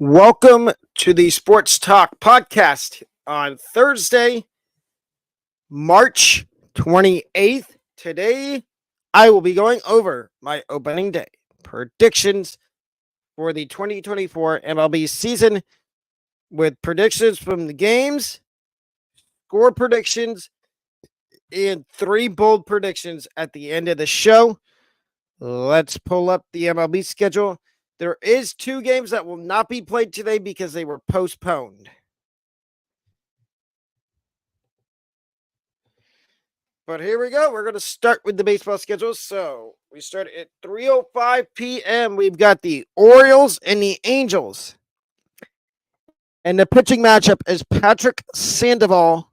Welcome to the Sports Talk podcast on Thursday, March 28th. Today, I will be going over my opening day predictions for the 2024 MLB season with predictions from the games, score predictions, and three bold predictions at the end of the show. Let's pull up the MLB schedule. There is two games that will not be played today because they were postponed. But here we go. We're going to start with the baseball schedule. So we start at 3:05 p.m. We've got the Orioles and the Angels. And the pitching matchup is Patrick Sandoval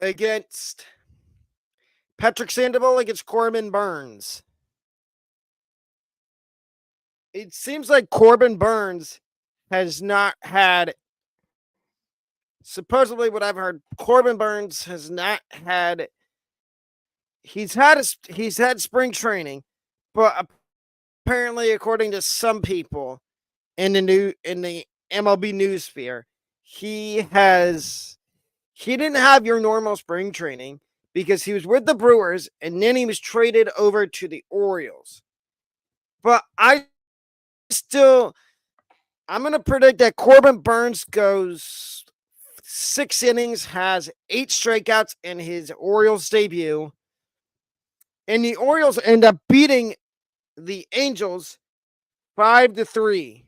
against Corbin Burns. It seems like Corbin Burns has not had, supposedly what I've heard, Corbin Burns has not had, he's had spring training, but apparently, according to some people in the MLB news sphere, he didn't have your normal spring training because he was with the Brewers and then he was traded over to the Orioles. But I'm going to predict that Corbin Burns goes 6 innings, has 8 strikeouts in his Orioles debut, and the Orioles end up beating the Angels 5-3.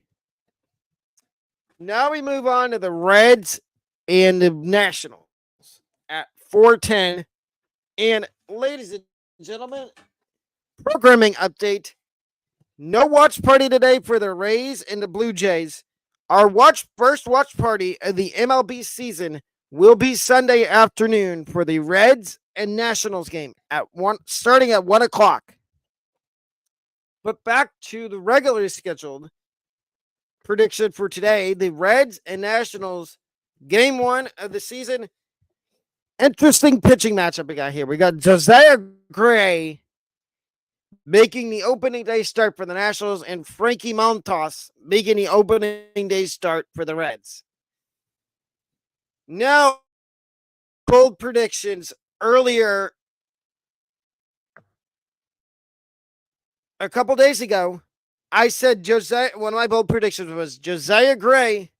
Now we move on to the Reds and the Nationals at 4:10. And ladies and gentlemen, programming update. No watch party today for the Rays and the Blue Jays. Our first watch party of the MLB season will be Sunday afternoon for the Reds and Nationals game starting at 1 o'clock. But back to the regularly scheduled prediction for today, the Reds and Nationals game 1 of the season. Interesting pitching matchup we got here. We got Josiah Gray making the opening day start for the Nationals and Frankie Montas making the opening day start for the Reds. Now, bold predictions earlier a couple days ago. I said one of my bold predictions was Josiah Gray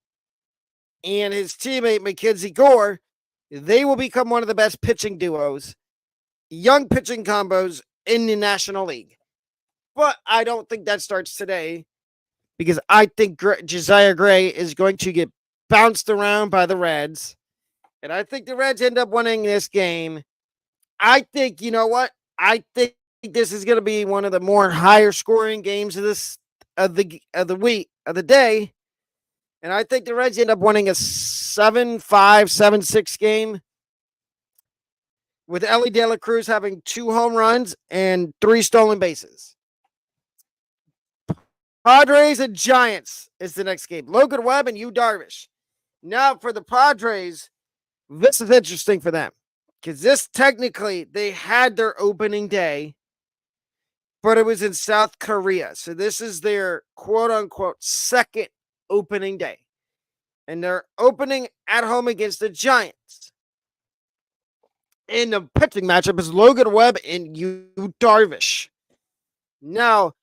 and his teammate Mackenzie Gore. They will become one of the best pitching duos, young pitching combos in the National League. But I don't think that starts today because I think Josiah Gray is going to get bounced around by the Reds. And I think the Reds end up winning this game. I think, you know what? I think this is going to be one of the more higher scoring games of the day. And I think the Reds end up winning a 7-5, 7-6 game with Ellie De La Cruz having 2 home runs and 3 stolen bases. Padres and Giants is the next game. Logan Webb and Yu Darvish. Now for the Padres, this is interesting for them because they had their opening day, but it was in South Korea. So this is their quote unquote second opening day. And they're opening at home against the Giants. And the pitching matchup is Logan Webb and Yu Darvish. Now,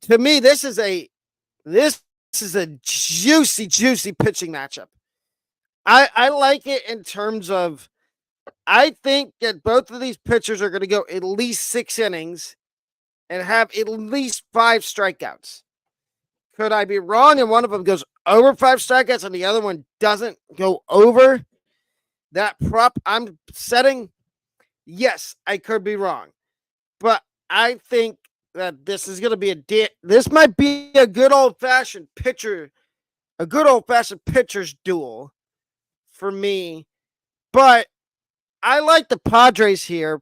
to me, this is a juicy pitching matchup. I like it in terms of I think that both of these pitchers are going to go at least 6 innings and have at least 5 strikeouts. Could I be wrong and one of them goes over 5 strikeouts and the other one doesn't go over that prop I'm setting? Yes, I could be wrong. But I think that this is going to be this might be a good old-fashioned pitcher's duel for me. But I like the Padres here.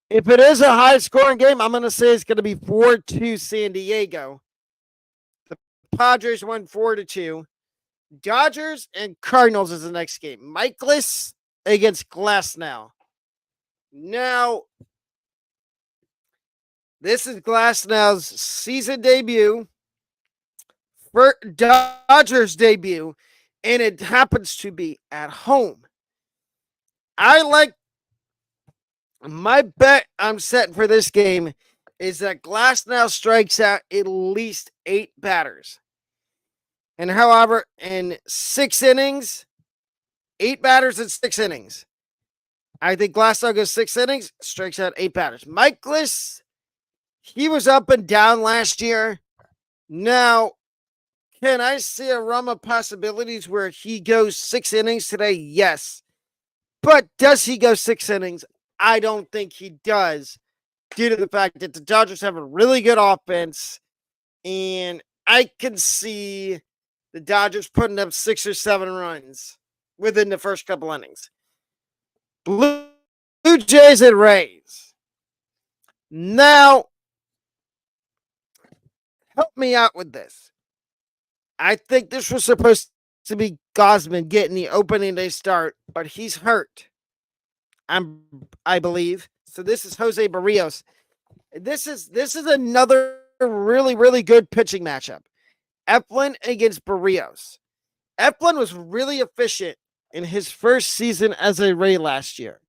If it is a high-scoring game, I'm going to say it's going to be 4-2 San Diego. The Padres won 4-2. Dodgers and Cardinals is the next game. Michaelis against Glasnow. Now, this is Glasnow's season debut. Dodgers debut, and it happens to be at home. I like my bet I'm setting for this game is that Glass now strikes out at least 8 batters. And however, in 6 innings, 8 batters in 6 innings. I think Glasnow goes 6 innings, strikes out 8 batters. Michaelis, he was up and down last year. Now, can I see a realm of possibilities where he goes 6 innings today? Yes. But does he go 6 innings? I don't think he does, due to the fact that the Dodgers have a really good offense. And I can see the Dodgers putting up 6 or 7 runs within the first couple innings. Blue Jays and Rays. Now, help me out with this. I think this was supposed to be Gosman getting the opening day start, but he's hurt. I believe. So this is Jose Barrios. This is another really good pitching matchup. Eflin against Barrios. Eflin was really efficient in his first season as a Ray last year.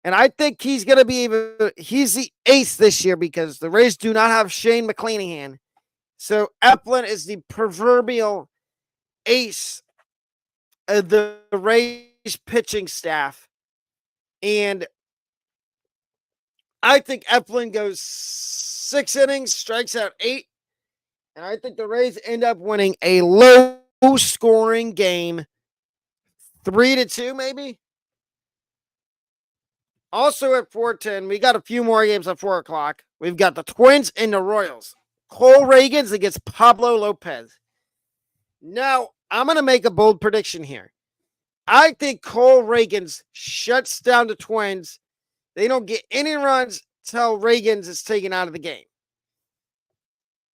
And I think he's going to be he's the ace this year because the Rays do not have Shane McClanahan. So Eflin is the proverbial ace of the Rays pitching staff. And I think Eflin goes 6 innings, strikes out 8. And I think the Rays end up winning a low-scoring game, 3-2 maybe. Also at 4:10, we got a few more games at 4 o'clock. We've got the Twins and the Royals. Cole Reagans against Pablo Lopez. Now, I'm going to make a bold prediction here. I think Cole Reagans shuts down the Twins. They don't get any runs till Reagans is taken out of the game.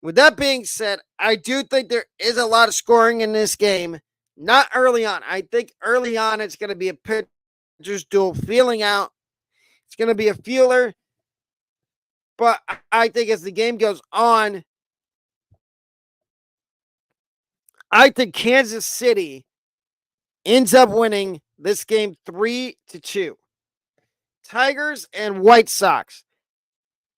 With that being said, I do think there is a lot of scoring in this game. Not early on. I think early on it's going to be a pitcher's duel, feeling out. It's going to be a feeler. But I think as the game goes on, I think Kansas City ends up winning this game 3-2. Tigers and White Sox.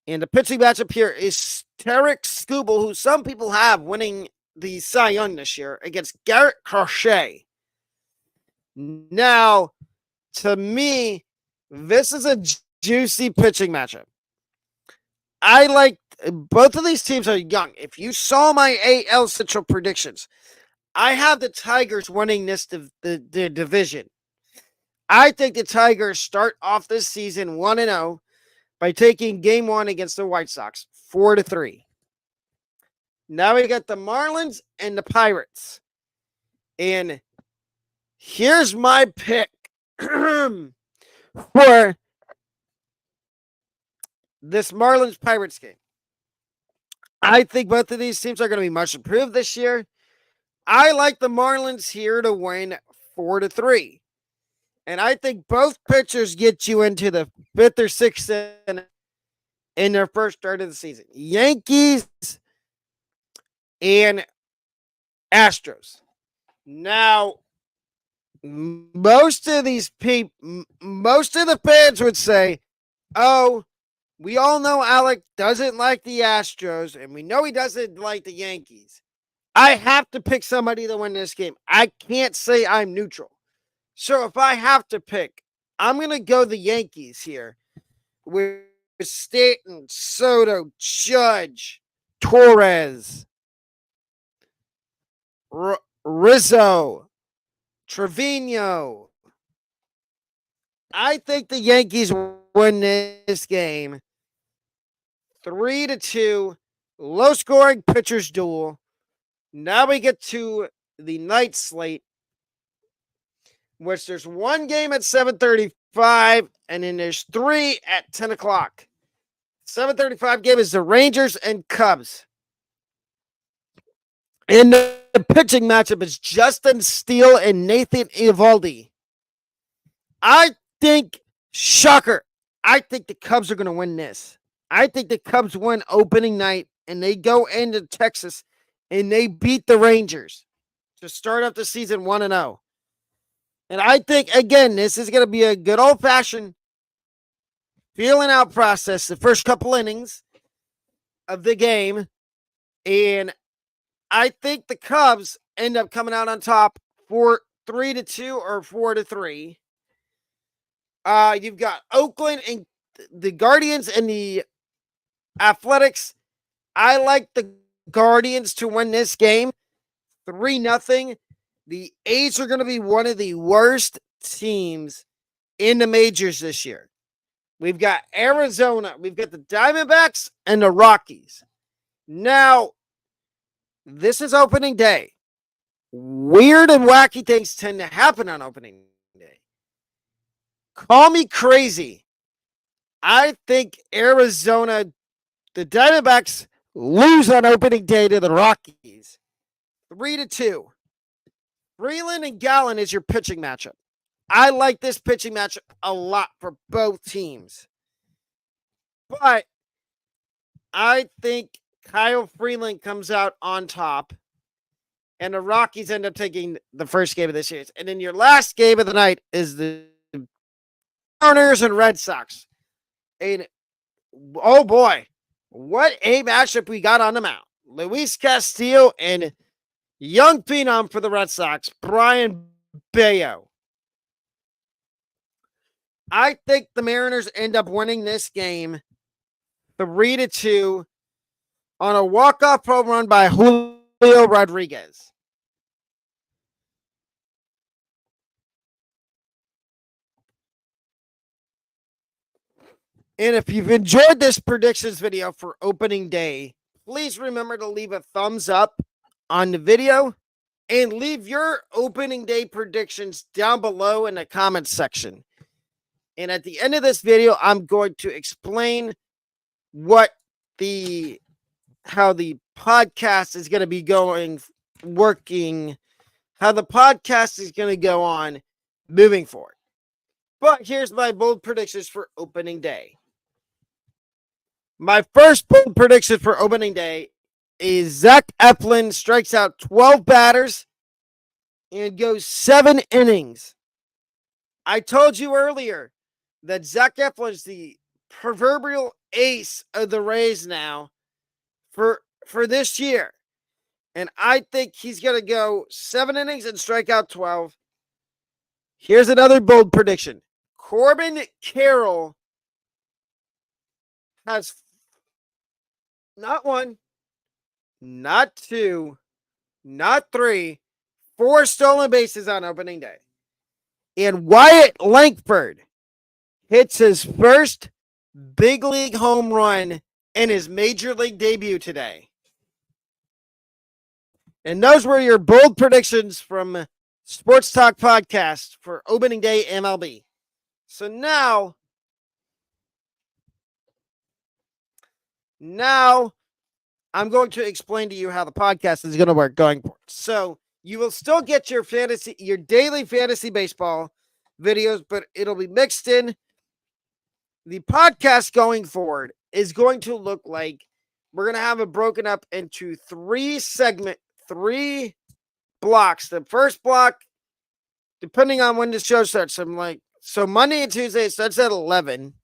And the pitching matchup here is Tarek Skubal, who some people have winning the Cy Young this year, against Garrett Crochet. Now, to me, this is a juicy pitching matchup. I like both of these teams are young. If you saw my AL Central predictions, I have the Tigers winning the division. I think the Tigers start off this season 1-0 by taking game 1 against the White Sox, 4-3. Now we got the Marlins and the Pirates. And here's my pick for this Marlins Pirates game. I think both of these teams are going to be much improved this year. I like the Marlins here to win 4-3. And I think both pitchers get you into the 5th or 6th inning in their first start of the season. Yankees and Astros. Now, most of the fans would say, oh, we all know Alec doesn't like the Astros, and we know he doesn't like the Yankees. I have to pick somebody to win this game. I can't say I'm neutral. So if I have to pick, I'm going to go the Yankees here with Stanton, Soto, Judge, Torres, Rizzo, Trevino. I think the Yankees win this game 3-2, low-scoring pitchers duel. Now we get to the night slate, which there's one game at 7:35, and then there's 3 at 10 o'clock. 7:35 game is the Rangers and Cubs. And the pitching matchup is Justin Steele and Nathan Eovaldi. I think, shocker, I think the Cubs are going to win this. I think the Cubs win opening night, and they go into Texas and they beat the Rangers to start up the season 1-0. And I think, again, this is going to be a good old-fashioned feeling out process the first couple innings of the game. And I think the Cubs end up coming out on top for 3-2 or 4-3. You've got Oakland and the Guardians and the Athletics. I like the Guardians to win this game 3-0. The A's are going to be one of the worst teams in the majors this year. We've got Arizona, we've got the Diamondbacks, and the Rockies. Now, this is opening day. Weird and wacky things tend to happen on opening day. Call me crazy. I think Arizona, the Diamondbacks, lose on opening day to the Rockies. 3-2. Freeland and Gallen is your pitching matchup. I like this pitching matchup a lot for both teams. But I think Kyle Freeland comes out on top, and the Rockies end up taking the first game of the series. And then your last game of the night is the Mariners and Red Sox. And oh boy, what a matchup we got on the mound. Luis Castillo and young phenom for the Red Sox, Brian Bayo. I think the Mariners end up winning this game 3-2 on a walk-off home run by Julio Rodriguez. And if you've enjoyed this predictions video for opening day, please remember to leave a thumbs up on the video and leave your opening day predictions down below in the comments section. And at the end of this video, I'm going to explain how the podcast is going to be working, how the podcast is going to go on moving forward. But here's my bold predictions for opening day. My first bold prediction for opening day is Zach Eflin strikes out 12 batters and goes 7 innings. I told you earlier that Zach Eflin is the proverbial ace of the Rays now for this year. And I think he's going to go 7 innings and strike out 12. Here's another bold prediction. Corbin Carroll has not 1, not 2, not 3, 4 stolen bases on opening day. And Wyatt Langford hits his first big league home run in his major league debut today. And those were your bold predictions from Sports Talk Podcast for opening day MLB. So now I'm going to explain to you how the podcast is going to work going forward. So you will still get your daily fantasy baseball videos, but it'll be mixed in. The podcast going forward is going to look like we're going to have it broken up into 3 blocks. The first block, depending on when the show starts, so Monday and Tuesday it starts at 11.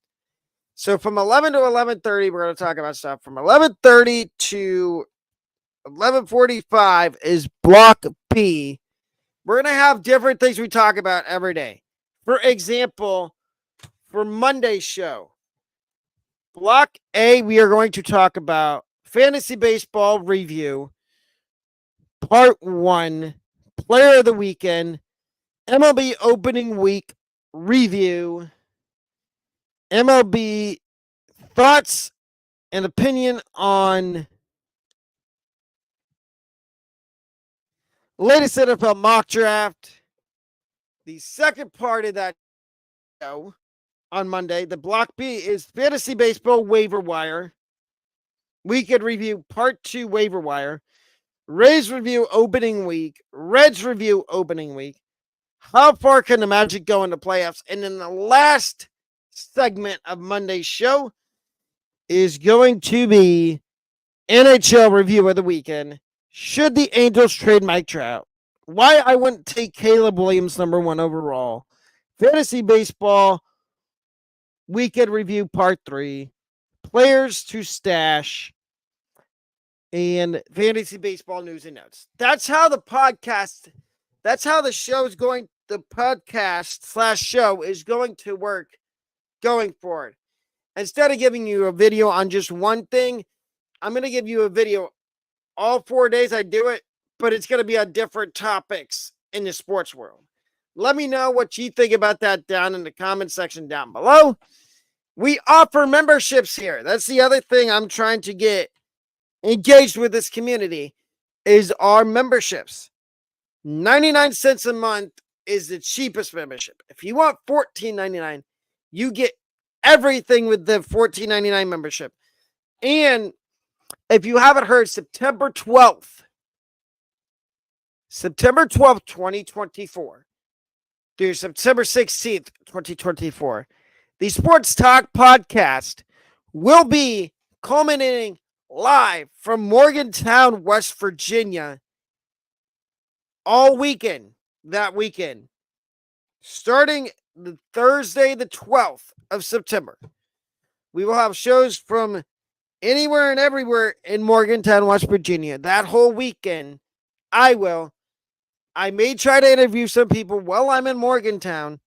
So from 11 to 11:30, we're going to talk about stuff. From 11:30 to 11:45 is block B. We're going to have different things we talk about every day. For example, for Monday's show, block A, we are going to talk about fantasy baseball review, part 1, player of the weekend, MLB opening week review, MLB thoughts and opinion on latest NFL mock draft. The second part of that show on Monday, the block B, is fantasy baseball waiver wire. Weekend review, part 2 waiver wire. Rays review opening week. Reds review opening week. How far can the Magic go in the playoffs? And then the last segment of Monday's show is going to be NHL review of the weekend, Should the Angels trade Mike Trout? Why I wouldn't take Caleb Williams number 1 overall. Fantasy Baseball Weekend Review Part 3. Players to stash. And Fantasy Baseball News and Notes. That's how the podcast, that's how the show's going, the podcast / show is going to work going forward. Instead of giving you a video on just one thing, I'm going to give you a video all 4 days I do it, but it's going to be on different topics in the sports world. Let me know what you think about that down in the comment section down below. We offer memberships here. That's the other thing I'm trying to get engaged with this community is our memberships. 99 cents a month is the cheapest membership. If you want $14.99, you get everything with the $14.99 membership. And if you haven't heard, September 12th, 2024 through September 16th, 2024, the Sports Talk podcast will be culminating live from Morgantown, West Virginia, all weekend, that weekend, starting the Thursday, the 12th of September. We will have shows from anywhere and everywhere in Morgantown, West Virginia. That whole weekend, I may try to interview some people while I'm in Morgantown,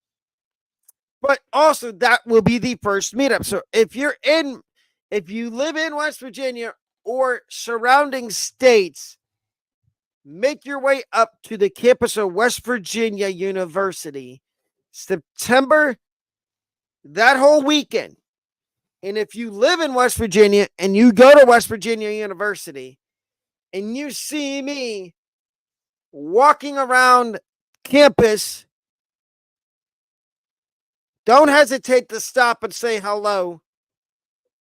but also that will be the first meetup. So if you live in West Virginia or surrounding states, make your way up to the campus of West Virginia University, September, that whole weekend. And if you live in West Virginia and you go to West Virginia University and you see me walking around campus, don't hesitate to stop and say hello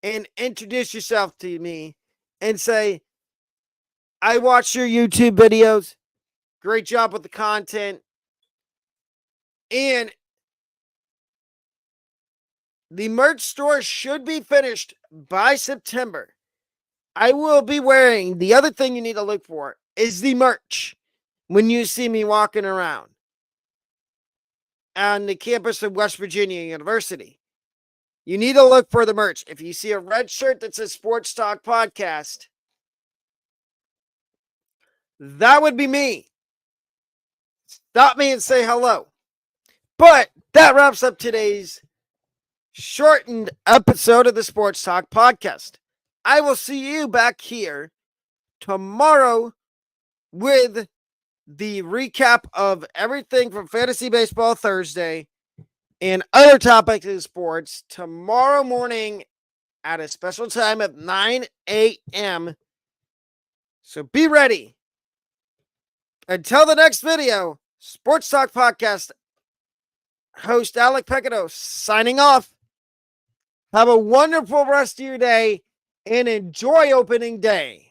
and introduce yourself to me and say, I watch your YouTube videos. Great job with the content. And the merch store should be finished by September. I will be wearing, the other thing you need to look for is the merch when you see me walking around on the campus of West Virginia University. You need to look for the merch. If you see a red shirt that says Sports Talk Podcast, that would be me. Stop me and say hello. But that wraps up today's shortened episode of the Sports Talk Podcast. I will see you back here tomorrow with the recap of everything from Fantasy Baseball Thursday and other topics in sports tomorrow morning at a special time at 9 a.m. So be ready. Until the next video, Sports Talk Podcast host Alec Pecado signing off. Have a wonderful rest of your day and enjoy opening day.